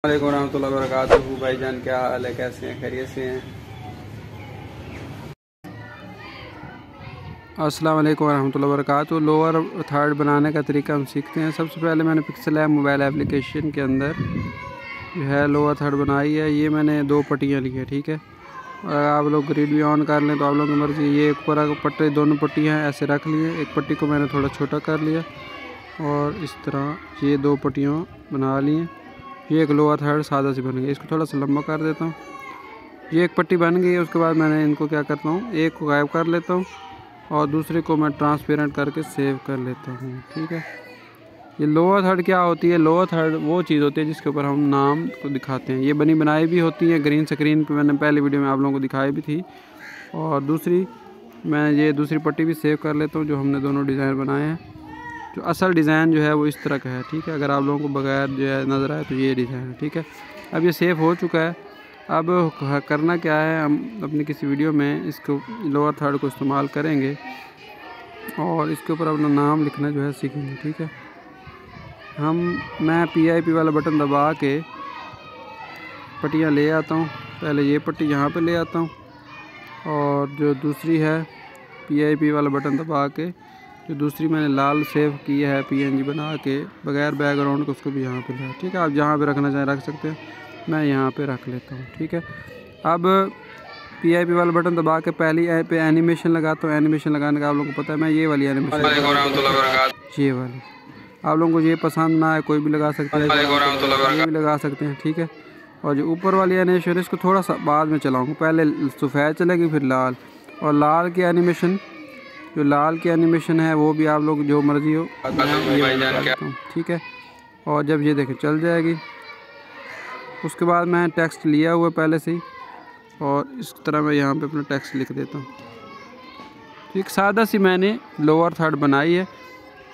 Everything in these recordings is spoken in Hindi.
वालेकुम रहमतुल्लाहि व बरकातुहू। भाईजान क्या हाल है, कैसे हैं, खैरियत से हैं? अस्सलाम वालेकुम रहमतुल्लाहि व बरकातुहू। लोअर थर्ड बनाने का तरीका हम सीखते हैं। सबसे पहले मैंने पिक्सल ऐप मोबाइल एप्लीकेशन के अंदर जो है लोअर थर्ड बनाई है। ये मैंने 2 पट्टियाँ ली है, ठीक है। और आप लोग ग्रिड भी ऑन कर लें तो आप लोगों की मर्ज़ी। ये ऊपर पट्टी, दोनों पट्टियाँ ऐसे रख लिए। एक पट्टी को मैंने थोड़ा छोटा कर लिया और इस तरह ये 2 पट्टियाँ बना ली हैं। ये एक लोअर थर्ड सादा सी बन गई। इसको थोड़ा सा लंबा कर देता हूँ। ये एक पट्टी बन गई है। उसके बाद मैंने इनको क्या करता हूँ, एक को गायब कर लेता हूँ और दूसरे को मैं ट्रांसपेरेंट करके सेव कर लेता हूँ, ठीक है। ये लोअर थर्ड क्या होती है? लोअर थर्ड वो चीज़ होती है जिसके ऊपर हम नाम को दिखाते हैं। ये बनी बनाई भी होती है ग्रीन स्क्रीन पे, मैंने पहले वीडियो में आप लोगों को दिखाई भी थी। और दूसरी मैं ये दूसरी पट्टी भी सेव कर लेता हूँ जो हमने दोनों डिज़ाइन बनाए हैं। जो असल डिज़ाइन जो है वो इस तरह का है, ठीक है। अगर आप लोगों को बगैर जो है नज़र आए तो ये डिज़ाइन है, ठीक है। अब ये सेव हो चुका है। अब करना क्या है, हम अपनी किसी वीडियो में इसको लोअर थर्ड को इस्तेमाल करेंगे और इसके ऊपर अपना नाम लिखना जो है सीखेंगे, ठीक है। मैं PIP वाला बटन दबा के पट्टियाँ ले आता हूँ। पहले ये पट्टी यहाँ पे ले आता हूँ और जो दूसरी है PIP वाला बटन दबा के जो दूसरी मैंने लाल सेव की है PNG बना के बगैर बैकग्राउंड को, उसको भी यहाँ पे लिया, ठीक है। आप जहाँ पे रखना चाहें रख सकते हैं, मैं यहाँ पे रख लेता हूँ, ठीक है। अब PIP वाला बटन दबा के पहली पे एनिमेशन लगाता हूँ। एनिमेशन लगाने का आप लोगों को पता है, मैं ये वाली एनिमेशन, ये वाली। आप लोगों को ये पसंद ना है कोई भी लगा सकते हैं, ये भी लगा सकते हैं, ठीक है। और जो ऊपर वाली एनिमेशन इसको थोड़ा सा बाद में चलाऊँगा। पहले सफ़ेद चलेगी फिर लाल, और लाल की एनिमेशन, जो लाल की एनिमेशन है वो भी आप लोग जो मर्ज़ी हो, ठीक है। और जब ये देखें चल जाएगी, उसके बाद मैं टेक्स्ट लिया हुआ पहले से ही और इस तरह मैं यहाँ पे अपना टेक्स्ट लिख देता हूँ। एक सादा सी मैंने लोअर थर्ड बनाई है,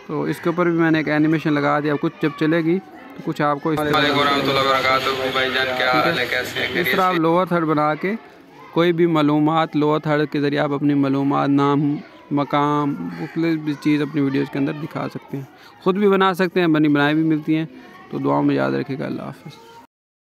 तो इसके ऊपर भी मैंने एक एनिमेशन लगा दिया। कुछ जब चलेगी तो कुछ आपको इस तरह आप लोअर थर्ड बना के कोई भी मालूमात लोअर थर्ड के ज़रिए आप अपनी मालूमात, नाम, मकाम, मुख्तलिफ भी चीज़ अपनी वीडियोज़ के अंदर दिखा सकते हैं। ख़ुद भी बना सकते हैं, बनी बनाई भी मिलती हैं। तो दुआओं में याद रखिएगा। अल्लाह हाफ़िज़।